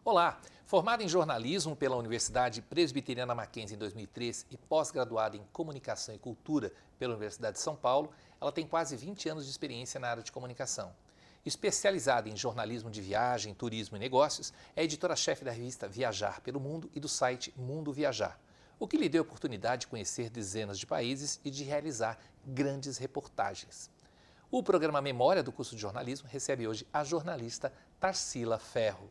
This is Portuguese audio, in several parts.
Olá! Formada em jornalismo pela Universidade Presbiteriana Mackenzie em 2003 e pós-graduada em comunicação e cultura pela Universidade de São Paulo, ela tem quase 20 anos de experiência na área de comunicação. Especializada em jornalismo de viagem, turismo e negócios, é editora-chefe da revista Viajar pelo Mundo e do site Mundo Viajar, o que lhe deu a oportunidade de conhecer dezenas de países e de realizar grandes reportagens. O programa Memória do curso de jornalismo recebe hoje a jornalista Tarsila Ferro.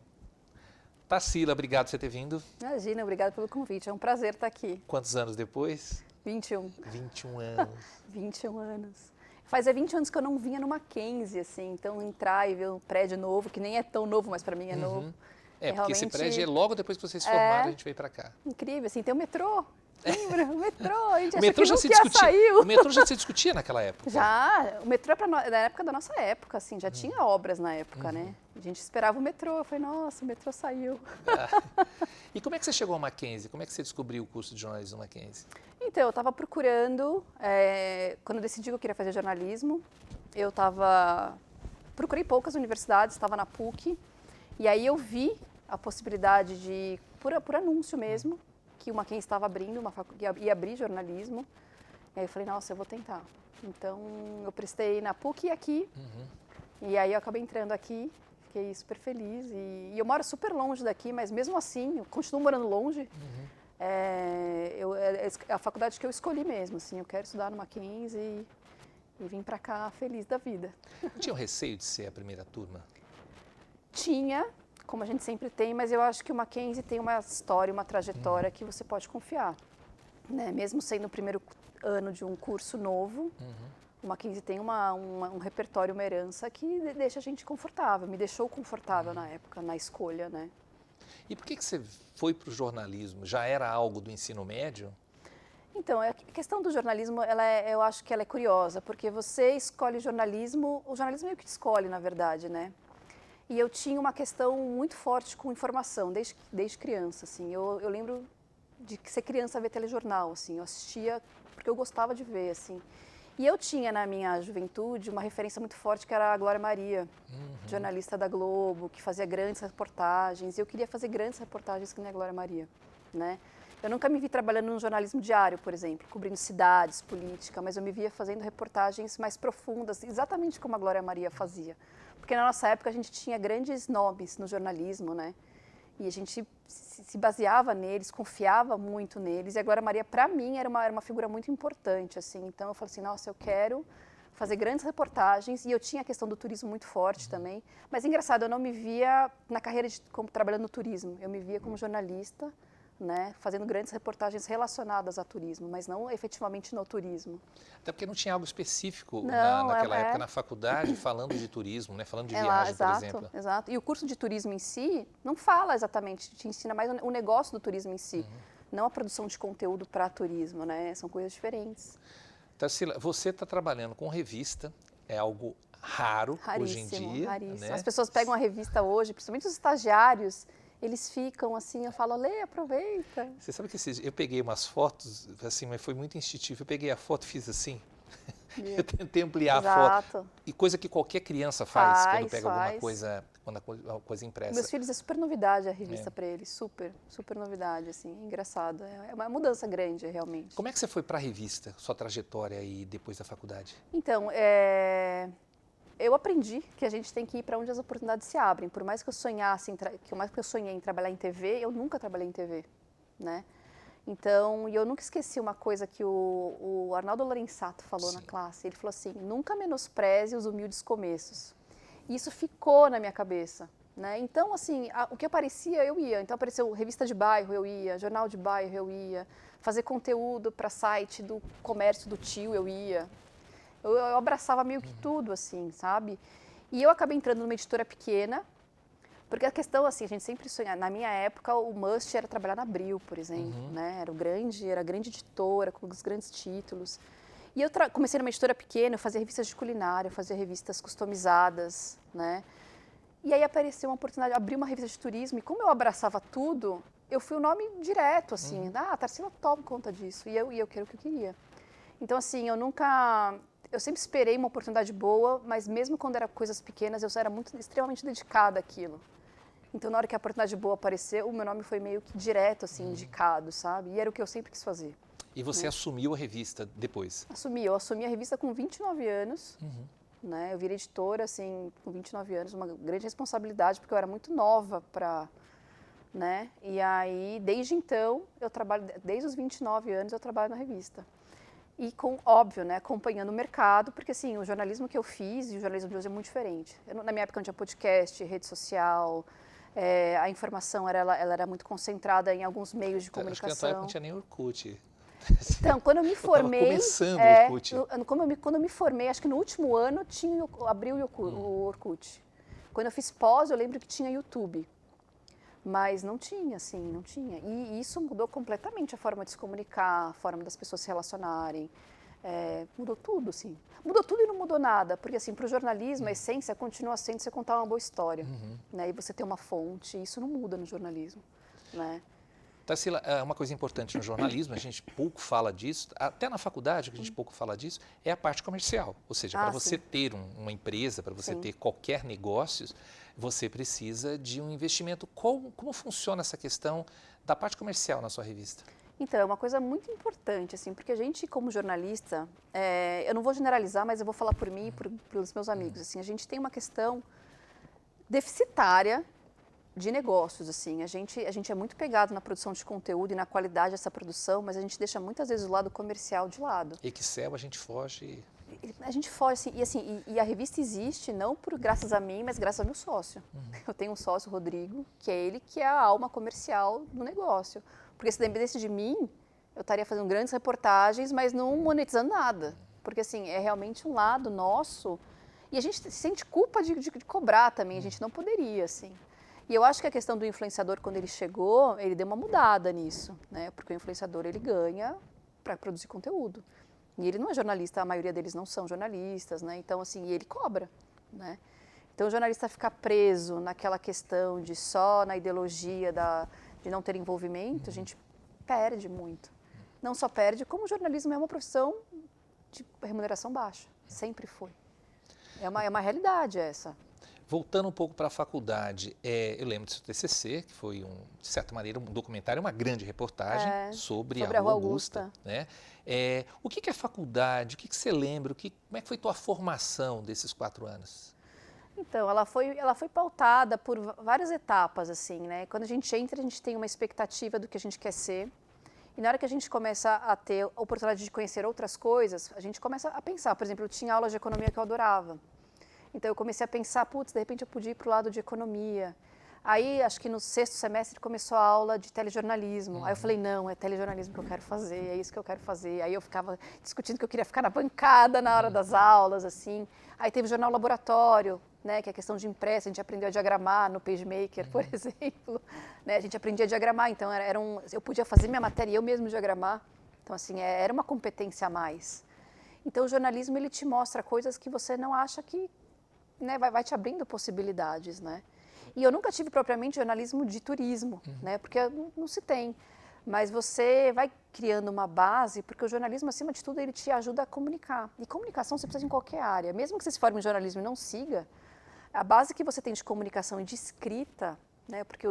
Tarsila, obrigado por você ter vindo. Imagina, obrigada pelo convite. É um prazer estar aqui. Quantos anos depois? 21. 21 anos. 21 anos. Fazia 20 anos que eu não vinha no Mackenzie, assim, então entrar e ver um prédio novo, que nem é tão novo, mas para mim é novo. Porque esse prédio é logo depois que vocês se formaram, a gente veio para cá. Incrível, assim, tem o metrô. Lembra? O metrô, a gente o metrô achou já que se nunca discutia. saiu. O metrô já se discutia naquela época. Já, o metrô é da época da nossa época, assim, já tinha obras na época, né? A gente esperava o metrô, eu falei, nossa, o metrô saiu. E como é que você chegou ao Mackenzie? Como é que você descobriu o curso de jornalismo no Mackenzie? Então, eu estava procurando, quando eu decidi que eu queria fazer jornalismo, procurei poucas universidades, estava na PUC, e aí eu vi a possibilidade de, por anúncio mesmo, que o Mackenzie estava abrindo, ia abrir jornalismo, e aí eu falei, nossa, eu vou tentar. Então, eu prestei na PUC e aqui, e aí eu acabei entrando aqui, fiquei super feliz, e eu moro super longe daqui, mas mesmo assim, eu continuo morando longe, é a faculdade que eu escolhi mesmo, assim, eu quero estudar no Mackenzie e vim para cá feliz da vida. Não tinha o receio de ser a primeira turma? Tinha, como a gente sempre tem, mas eu acho que o Mackenzie tem uma história, uma trajetória que você pode confiar, né? Mesmo sendo o primeiro ano de um curso novo, o Mackenzie tem um repertório, uma herança que deixa a gente confortável, me deixou confortável na época, na escolha, né? E por que você foi para o jornalismo? Já era algo do ensino médio? Então, a questão do jornalismo, eu acho que ela é curiosa, porque você escolhe jornalismo, o jornalismo meio que te escolhe, na verdade, né? E eu tinha uma questão muito forte com informação, desde criança, assim. Eu lembro de ser criança ver telejornal, assim. Eu assistia porque eu gostava de ver, assim. E eu tinha, na minha juventude, uma referência muito forte, que era a Glória Maria, jornalista da Globo, que fazia grandes reportagens. E eu queria fazer grandes reportagens que nem a Glória Maria, né? Eu nunca me vi trabalhando no jornalismo diário, por exemplo, cobrindo cidades, política, mas eu me via fazendo reportagens mais profundas, exatamente como a Glória Maria fazia. Porque na nossa época a gente tinha grandes nomes no jornalismo, né? E a gente se baseava neles, confiava muito neles. E a Glória Maria, para mim, era uma figura muito importante, assim. Então eu falei assim, nossa, eu quero fazer grandes reportagens. E eu tinha a questão do turismo muito forte também. Mas engraçado, eu não me via na carreira como trabalhando no turismo. Eu me via como jornalista, né, fazendo grandes reportagens relacionadas a turismo, mas não efetivamente no turismo. Até porque não tinha algo específico Não, naquela época na faculdade falando de turismo, né? Falando de viagem, lá, exato, por exemplo. Exato. E o curso de turismo em si não fala exatamente, te ensina mais o negócio do turismo em si, não a produção de conteúdo para turismo, né? São coisas diferentes. Tarsila, você está trabalhando com revista, é algo raro hoje em dia. Raríssimo. Né? As pessoas pegam a revista hoje, principalmente os estagiários, eles ficam assim, eu falo, lê, aproveita. Você sabe que eu peguei umas fotos, assim, mas foi muito instintivo. Eu peguei a foto e fiz assim. Eu tentei ampliar a foto. E coisa que qualquer criança faz quando pega alguma coisa, quando a coisa impressa. Meus filhos é super novidade a revista para eles, super novidade, assim, engraçado. É uma mudança grande, realmente. Como é que você foi para a revista, sua trajetória aí depois da faculdade? Então, eu aprendi que a gente tem que ir para onde as oportunidades se abrem. Por mais que eu sonhasse, eu sonhei em trabalhar em TV, eu nunca trabalhei em TV, né? Então, eu nunca esqueci uma coisa que o Arnaldo Lorenzato falou na classe. Ele falou assim, nunca menospreze os humildes começos. E isso ficou na minha cabeça, né? Então, assim, o que aparecia, eu ia. Então, apareceu revista de bairro, eu ia. Jornal de bairro, eu ia. Fazer conteúdo para site do comércio do tio, eu ia. Eu abraçava meio que tudo, assim, sabe? E eu acabei entrando numa editora pequena, porque a questão, assim, a gente sempre sonha. Na minha época, o must era trabalhar na Abril, por exemplo, né? Era a grande editora, com os grandes títulos. E eu comecei numa editora pequena, eu fazia revistas de culinária, eu fazia revistas customizadas, né? E aí apareceu uma oportunidade, abri uma revista de turismo, e como eu abraçava tudo, eu fui o nome direto, assim. A Tarsila toma conta disso, e eu quero o que eu queria. Então, assim, eu sempre esperei uma oportunidade boa, mas mesmo quando eram coisas pequenas, eu era extremamente dedicada àquilo. Então, na hora que a oportunidade boa apareceu, o meu nome foi meio que direto, assim, indicado, sabe? E era o que eu sempre quis fazer. E você assumiu a revista depois? Eu assumi a revista com 29 anos, né? Eu virei editora, assim, com 29 anos, uma grande responsabilidade, porque eu era muito nova para, né? E aí, desde então, eu trabalho, desde os 29 anos, eu trabalho na revista. E óbvio, né, acompanhando o mercado, porque assim, o jornalismo que eu fiz e o jornalismo de hoje é muito diferente. Na minha época não tinha podcast, rede social, a informação ela era muito concentrada em alguns meios de comunicação. Acho que na tua época não tinha nem Orkut. Então, quando eu me formei, começando o Orkut. quando eu me formei, acho que no último ano abriu o Orkut. Quando eu fiz pós, eu lembro que tinha YouTube. Mas não tinha, assim, não tinha. E isso mudou completamente a forma de se comunicar, a forma das pessoas se relacionarem. Mudou tudo, assim. Mudou tudo e não mudou nada. Porque, assim, para o jornalismo, a essência continua sendo você contar uma boa história. Né? E você ter uma fonte. Isso não muda no jornalismo, né? Tarsila, uma coisa importante no jornalismo, a gente pouco fala disso, até na faculdade a gente pouco fala disso, é a parte comercial. Ou seja, para você ter uma empresa, para você ter qualquer negócio, você precisa de um investimento. Como funciona essa questão da parte comercial na sua revista? Então, é uma coisa muito importante, assim, porque a gente, como jornalista, eu não vou generalizar, mas eu vou falar por mim e pelos meus amigos. Assim, a gente tem uma questão deficitária de negócios, assim. A gente é muito pegado na produção de conteúdo e na qualidade dessa produção, mas a gente deixa muitas vezes o lado comercial de lado. Excel, a gente foge. A gente foge, assim, e a revista existe não graças a mim, mas graças ao meu sócio. Eu tenho um sócio, Rodrigo, que é ele que é a alma comercial do negócio. Porque se dependesse de mim, eu estaria fazendo grandes reportagens, mas não monetizando nada. Porque, assim, é realmente um lado nosso. E a gente sente culpa de cobrar também, a gente não poderia, assim. E eu acho que a questão do influenciador, quando ele chegou, ele deu uma mudada nisso, né? Porque o influenciador, ele ganha para produzir conteúdo. E ele não é jornalista, a maioria deles não são jornalistas, né? Então, assim, ele cobra, né? Então, o jornalista ficar preso naquela questão de só na ideologia de não ter envolvimento, a gente perde muito. Não só perde, como o jornalismo é uma profissão de remuneração baixa. Sempre foi. É uma realidade essa. Voltando um pouco para a faculdade, eu lembro do seu TCC, que foi, de certa maneira, um documentário, uma grande reportagem sobre a Rua Augusta. Né? O que é faculdade? O que você lembra? Como é que foi tua formação desses 4 anos? Então, ela foi pautada por várias etapas, assim, né? Quando a gente entra, a gente tem uma expectativa do que a gente quer ser. E na hora que a gente começa a ter a oportunidade de conhecer outras coisas, a gente começa a pensar. Por exemplo, eu tinha aulas de economia que eu adorava. Então, eu comecei a pensar, putz, de repente eu podia ir para o lado de economia. Aí, acho que no 6º semestre começou a aula de telejornalismo. Aí eu falei, não, é telejornalismo que eu quero fazer, é isso que eu quero fazer. Aí eu ficava discutindo que eu queria ficar na bancada na hora das aulas, assim. Aí teve o jornal laboratório, né, que é a questão de impresso, a gente aprendeu a diagramar no PageMaker, por exemplo. Né, a gente aprendia a diagramar, então eu podia fazer minha matéria e eu mesmo diagramar. Então, assim, era uma competência a mais. Então, o jornalismo, ele te mostra coisas que você não acha que, né, vai te abrindo possibilidades, né? E eu nunca tive propriamente jornalismo de turismo, né? Porque não se tem. Mas você vai criando uma base, porque o jornalismo, acima de tudo, ele te ajuda a comunicar. E comunicação você precisa em qualquer área. Mesmo que você se forme em jornalismo e não siga, a base que você tem de comunicação e de escrita, né? Porque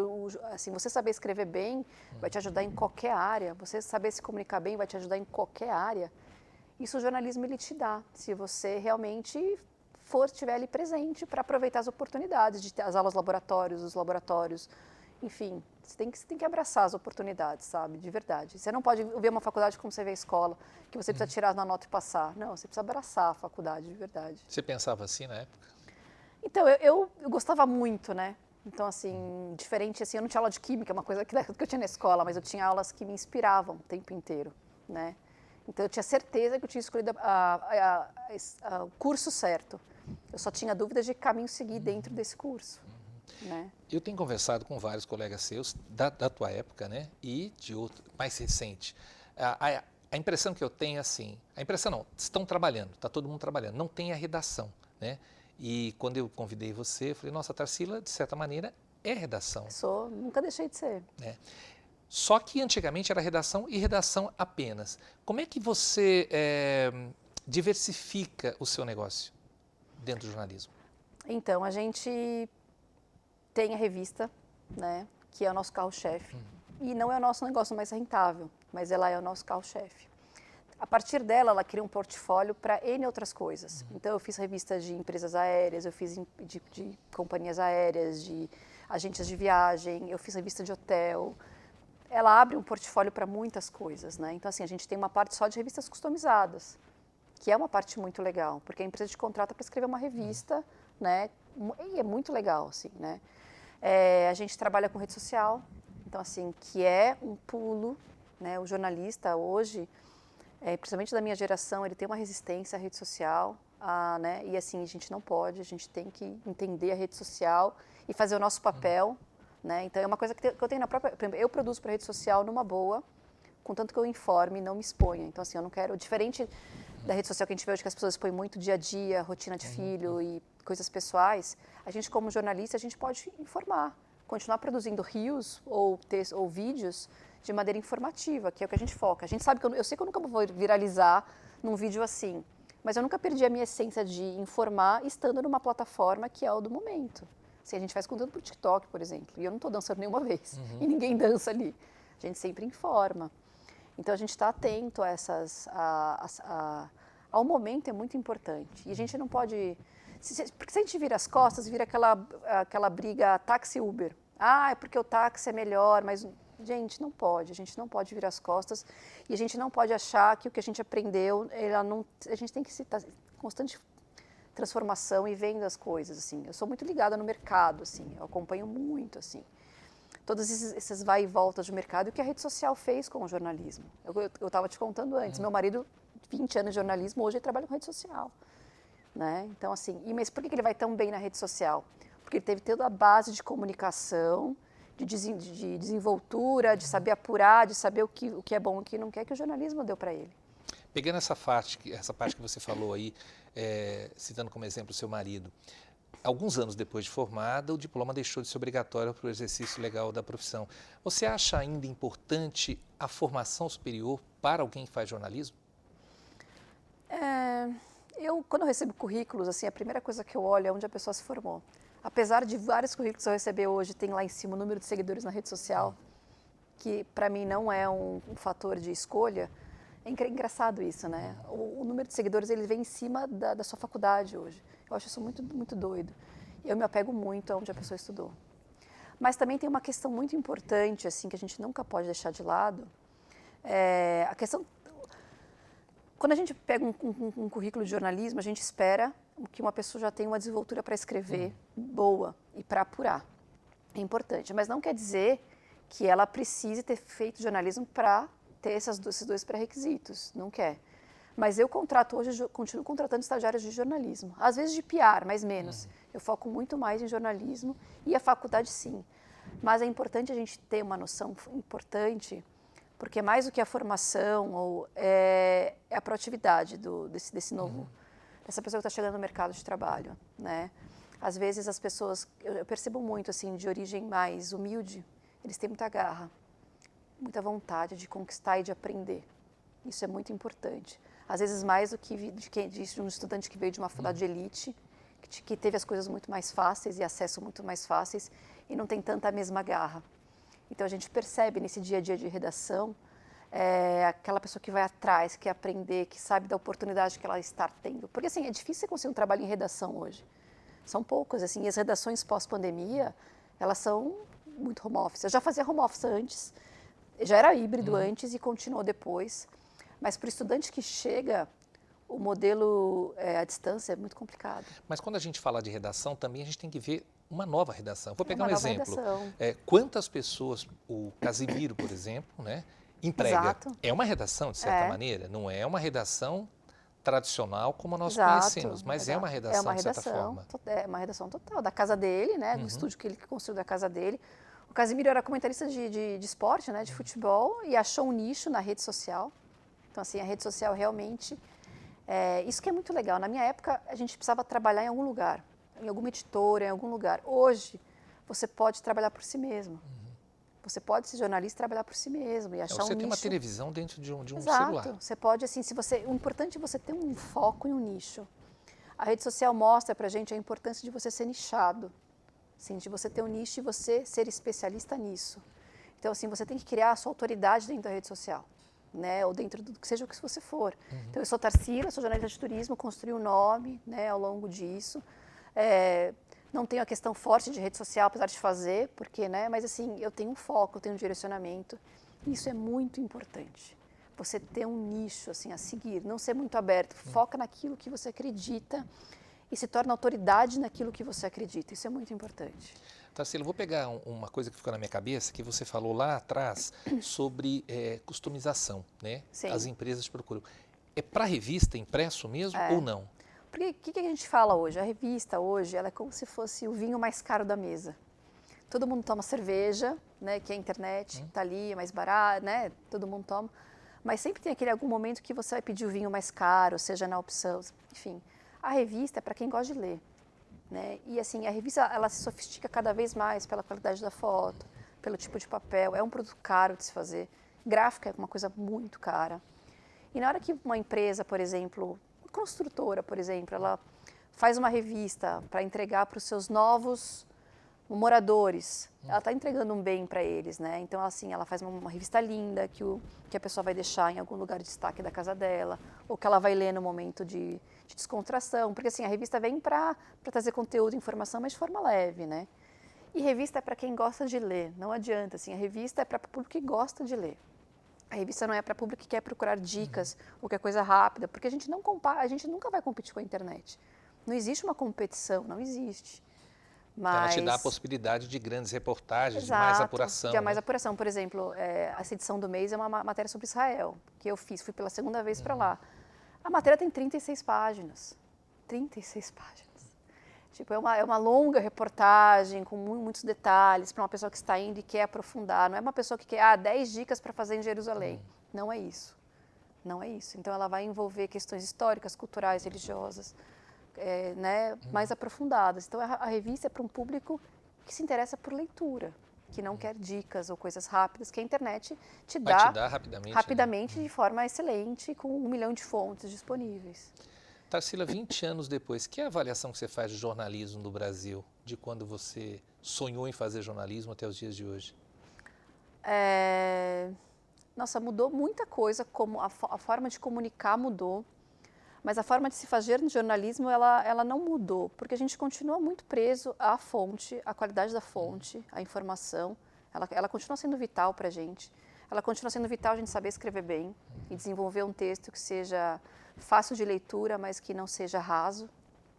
assim, você saber escrever bem vai te ajudar em qualquer área. Você saber se comunicar bem vai te ajudar em qualquer área. Isso o jornalismo ele te dá, se você realmente estiver ali presente para aproveitar as oportunidades de ter as aulas laboratórios, os laboratórios, enfim, você tem que abraçar as oportunidades, sabe, de verdade. Você não pode ver uma faculdade como você vê a escola, que você precisa tirar na nota e passar. Não, você precisa abraçar a faculdade, de verdade. Você pensava assim na época? Então, eu gostava muito, né? Então, assim, diferente, assim, eu não tinha aula de química, uma coisa que eu tinha na escola, mas eu tinha aulas que me inspiravam o tempo inteiro, né? Então, eu tinha certeza que eu tinha escolhido o curso certo. Eu só tinha dúvidas de que caminho seguir dentro desse curso. Né? Eu tenho conversado com vários colegas seus da tua época, né, e de outro, mais recente. A impressão que eu tenho é assim, a impressão não, estão trabalhando, está todo mundo trabalhando, não tem a redação, né? E quando eu convidei você, eu falei, nossa, a Tarsila, de certa maneira, é redação. Nunca deixei de ser. Né? Só que antigamente era redação e redação apenas. Como é que você diversifica o seu negócio dentro do jornalismo? Então, a gente tem a revista, né? Que é o nosso carro-chefe. E não é o nosso negócio mais rentável, mas ela é o nosso carro-chefe. A partir dela, ela cria um portfólio para N outras coisas. Então, eu fiz revistas de empresas aéreas, eu fiz de companhias aéreas, de agências de viagem, eu fiz revista de hotel. Ela abre um portfólio para muitas coisas, né? Então, assim, a gente tem uma parte só de revistas customizadas, que é uma parte muito legal, porque a empresa te contrata para escrever uma revista, né? E é muito legal, assim, né? A gente trabalha com rede social, então, assim, que é um pulo, né? O jornalista hoje, principalmente da minha geração, ele tem uma resistência à rede social, né? E assim, a gente não pode, a gente tem que entender a rede social e fazer o nosso papel, né? Então, é uma coisa que eu tenho na própria... Por exemplo, eu produzo para rede social numa boa, contanto que eu informe e não me exponha. Então, assim, eu não quero... Diferente da rede social que a gente vê hoje, que as pessoas expõem muito dia a dia, rotina de filho e coisas pessoais, a gente, como jornalista, a gente pode informar, continuar produzindo reels ou vídeos de maneira informativa, que é o que a gente foca. A gente sabe que eu sei que eu nunca vou viralizar num vídeo assim, mas eu nunca perdi a minha essência de informar estando numa plataforma que é o do momento. Assim, a gente faz conteúdo para o TikTok, por exemplo, e eu não estou dançando nenhuma vez, e ninguém dança ali. A gente sempre informa. Então, a gente está atento a ao momento é muito importante. E a gente não pode... Porque se a gente vira as costas, vira aquela briga táxi-Uber. É porque o táxi é melhor, mas... Gente, não pode. A gente não pode virar as costas e a gente não pode achar que o que a gente aprendeu, a gente tem que estar em constante transformação e vendo as coisas, assim. Eu sou muito ligada no mercado, assim. Eu acompanho muito, assim. Todos esses vai e voltas do mercado e o que a rede social fez com o jornalismo. Eu estava te contando antes, meu marido, 20 anos de jornalismo, hoje ele trabalha com rede social. Né? Então, assim, mas por que ele vai tão bem na rede social? Porque ele teve toda a base de comunicação, de desenvoltura, de saber apurar, de saber o que é bom e o que não quer, que o jornalismo deu para ele. Pegando essa parte que você falou aí, citando como exemplo o seu marido, alguns anos depois de formada, o diploma deixou de ser obrigatório para o exercício legal da profissão. Você acha ainda importante a formação superior para alguém que faz jornalismo? Quando eu recebo currículos, assim, a primeira coisa que eu olho é onde a pessoa se formou. Apesar de vários currículos que eu receber hoje, tem lá em cima o número de seguidores na rede social, que para mim não é um fator de escolha. É engraçado isso, né? O número de seguidores, ele vem em cima da sua faculdade hoje. Eu acho isso muito, muito doido. Eu me apego muito aonde a pessoa estudou. Mas também tem uma questão muito importante, assim, que a gente nunca pode deixar de lado. A questão... Quando a gente pega um currículo de jornalismo, a gente espera que uma pessoa já tenha uma desenvoltura para escrever boa e para apurar. É importante, mas não quer dizer que ela precise ter feito jornalismo para ter esses dois pré-requisitos. Não quer. Mas eu continuo contratando estagiários de jornalismo. Às vezes de PR, mas menos. Eu foco muito mais em jornalismo e a faculdade sim. Mas é importante a gente ter uma noção importante, porque mais do que a formação é a proatividade desse novo, dessa pessoa que está chegando no mercado de trabalho, né? Às vezes as pessoas, eu percebo muito assim, de origem mais humilde, eles têm muita garra, muita vontade de conquistar e de aprender. Isso é muito importante. Às vezes mais do que de um estudante que veio de uma faculdade de elite, que teve as coisas muito mais fáceis e acesso muito mais fáceis e não tem tanta a mesma garra. Então, a gente percebe nesse dia a dia de redação, aquela pessoa que vai atrás, que quer aprender, que sabe da oportunidade que ela está tendo. Porque, assim, é difícil você conseguir um trabalho em redação hoje. São poucas, assim, e as redações pós-pandemia, elas são muito home office. Eu já fazia home office antes, já era híbrido antes e continuou depois. Mas para o estudante que chega, o modelo à distância é muito complicado. Mas quando a gente fala de redação, também a gente tem que ver uma nova redação. Vou pegar um nova exemplo. redação. Quantas pessoas, o Casimiro, por exemplo, né, emprega? Exato. É uma redação, de certa maneira, não é uma redação tradicional como nós conhecemos, mas é uma redação, de certa forma. É uma redação total, da casa dele, né, do estúdio que ele construiu da casa dele. O Casimiro era comentarista de esporte, né, de futebol, e achou um nicho na rede social. Então, assim, a rede social realmente... isso que é muito legal. Na minha época, a gente precisava trabalhar em algum lugar, em alguma editora, em algum lugar. Hoje, você pode trabalhar por si mesmo. Você pode ser jornalista e trabalhar por si mesmo e achar um nicho. Você tem uma televisão dentro de um Exato. celular. Você pode, assim, o importante é você ter um foco e um nicho. A rede social mostra pra gente a importância de você ser nichado. assim, de você ter um nicho e você ser especialista nisso. Então, assim, você tem que criar a sua autoridade dentro da rede social, né? Ou dentro do que seja o que você for. Então, eu sou Tarsila, sou jornalista de turismo, construí um nome, né, ao longo disso. Não tenho a questão forte de rede social, apesar de fazer, porque, né? Mas, assim, eu tenho um foco, eu tenho um direcionamento. Isso é muito importante. Você ter um nicho, assim, a seguir, não ser muito aberto. Foca naquilo que você acredita e se torna autoridade naquilo que você acredita. Isso é muito importante. Tarsila, eu vou pegar uma coisa que ficou na minha cabeça, que você falou lá atrás sobre customização, né? Sim. As empresas procuram. É para revista, impresso mesmo ou não? Porque o que a gente fala hoje? A revista hoje, ela é como se fosse o vinho mais caro da mesa. Todo mundo toma cerveja, né? Que é a internet, está ali, é mais barato, né? Todo mundo toma. Mas sempre tem aquele algum momento que você vai pedir o vinho mais caro, seja na opção, enfim. A revista é para quem gosta de ler. Né? E assim, a revista ela se sofistica cada vez mais pela qualidade da foto, pelo tipo de papel, é um produto caro de se fazer. Gráfica é uma coisa muito cara. E na hora que uma empresa, por exemplo, uma construtora, por exemplo, ela faz uma revista para entregar para os seus novos moradores, ela está entregando um bem para eles, né? Então, assim, ela faz uma revista linda que a pessoa vai deixar em algum lugar de destaque da casa dela, ou que ela vai ler no momento de descontração, porque assim, a revista vem para trazer conteúdo e informação, mas de forma leve, né? E revista é para quem gosta de ler, não adianta, assim, a revista é para o público que gosta de ler. A revista não é para o público que quer procurar dicas ou quer coisa rápida, porque a gente não compara, a gente nunca vai competir com a internet. Não existe uma competição, não existe. Mas... Ela te dá a possibilidade de grandes reportagens, Exato, de mais apuração. de mais apuração. Por exemplo, essa edição do mês é uma matéria sobre Israel, que eu fui pela segunda vez para lá. A matéria tem 36 páginas. 36 páginas. Tipo, é uma longa reportagem com muitos detalhes para uma pessoa que está indo e quer aprofundar. Não é uma pessoa que quer 10 dicas para fazer em Jerusalém. Não é isso. Não é isso. Então, ela vai envolver questões históricas, culturais, religiosas, né, mais aprofundadas. Então, a revista é para um público que se interessa por leitura, que não quer dicas ou coisas rápidas, que a internet te dá rapidamente, né? de forma excelente, com 1 milhão de fontes disponíveis. Tarsila, 20 anos depois, que é a avaliação que você faz de jornalismo no Brasil, de quando você sonhou em fazer jornalismo até os dias de hoje? Nossa, mudou muita coisa, como a forma de comunicar mudou, mas a forma de se fazer no jornalismo, ela não mudou, porque a gente continua muito preso à fonte, à qualidade da fonte, à informação. Ela continua sendo vital para a gente. Ela continua sendo vital a gente saber escrever bem e desenvolver um texto que seja fácil de leitura, mas que não seja raso,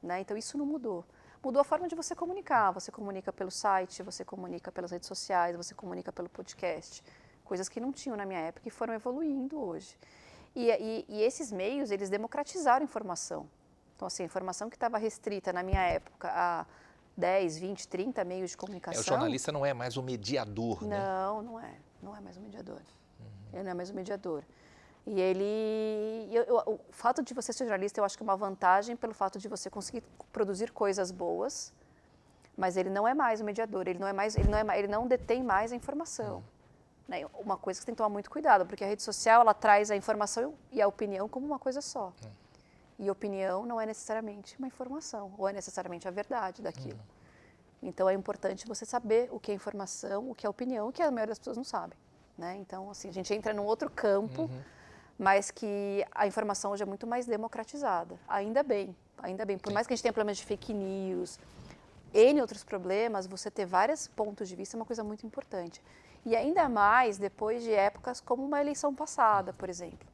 né? Então, isso não mudou. Mudou a forma de você comunicar. Você comunica pelo site, você comunica pelas redes sociais, você comunica pelo podcast. Coisas que não tinham na minha época e foram evoluindo hoje. E esses meios, eles democratizaram a informação. Então, assim, a informação que estava restrita na minha época a 10, 20, 30 meios de comunicação... O jornalista não é mais o mediador, né? Não, não é. Não é mais o mediador. Ele não é mais o mediador. E o fato de você ser jornalista, eu acho que é uma vantagem pelo fato de você conseguir produzir coisas boas, mas ele não é mais o mediador, ele não detém mais a informação. Né? Uma coisa que você tem que tomar muito cuidado, porque a rede social, ela traz a informação e a opinião como uma coisa só. E opinião não é necessariamente uma informação, ou é necessariamente a verdade daquilo. Então, é importante você saber o que é informação, o que é opinião, o que a maioria das pessoas não sabe. Né? Então, assim, a gente entra num outro campo, mas que a informação hoje é muito mais democratizada. Ainda bem, ainda bem. Por mais que a gente tenha problemas de fake news, N outros problemas, você ter vários pontos de vista é uma coisa muito importante. E ainda mais depois de épocas como uma eleição passada, por exemplo,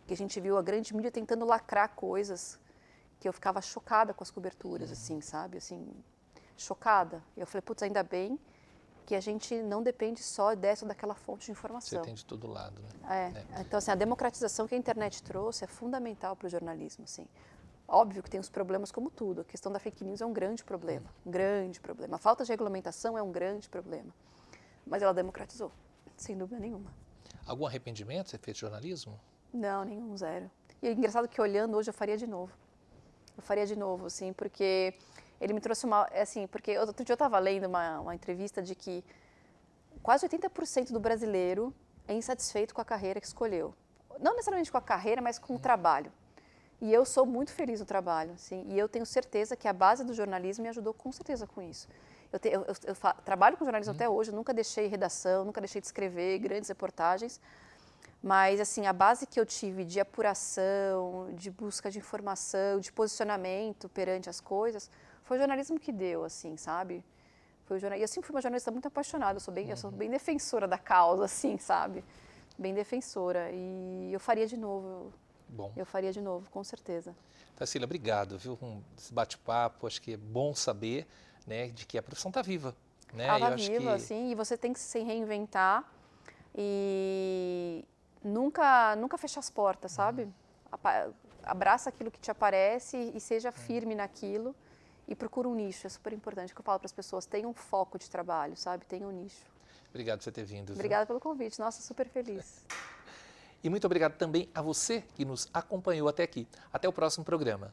que a gente viu a grande mídia tentando lacrar coisas que eu ficava chocada com as coberturas, assim, sabe? Assim, chocada. E eu falei, putz, ainda bem que a gente não depende só dessa ou daquela fonte de informação. Você tem de todo lado, né? Então, assim, a democratização que a internet trouxe é fundamental para o jornalismo, assim. Óbvio que tem os problemas como tudo. A questão da fake news é um grande problema, um grande problema. A falta de regulamentação é um grande problema. Mas ela democratizou, sem dúvida nenhuma. Algum arrependimento você fez de jornalismo? Não, nenhum, zero. E é engraçado que olhando hoje eu faria de novo. Eu faria de novo, assim, porque ele me trouxe porque outro dia eu estava lendo uma entrevista de que quase 80% do brasileiro é insatisfeito com a carreira que escolheu. Não necessariamente com a carreira, mas com o trabalho. E eu sou muito feliz no trabalho, assim, e eu tenho certeza que a base do jornalismo me ajudou com certeza com isso. trabalho com jornalismo até hoje, eu nunca deixei redação, nunca deixei de escrever grandes reportagens, mas assim, a base que eu tive de apuração, de busca de informação, de posicionamento perante as coisas, foi o jornalismo que deu, assim, sabe? E eu sempre fui uma jornalista muito apaixonada, eu sou bem defensora da causa, assim, sabe? Bem defensora. E eu faria de novo. Bom. Eu faria de novo, com certeza. Tarsila, obrigado, viu, com esse bate-papo. Acho que é bom saber, né, de que a profissão está viva. Né? Ela está viva, sim, e você tem que se reinventar e nunca fechar as portas, sabe? Abraça aquilo que te aparece e seja firme naquilo. E procura um nicho, é super importante, que eu falo para as pessoas, tenha um foco de trabalho, sabe? Tenha um nicho. Obrigado por você ter vindo. Obrigada pelo convite, nossa, super feliz. E muito obrigado também a você que nos acompanhou até aqui. Até o próximo programa.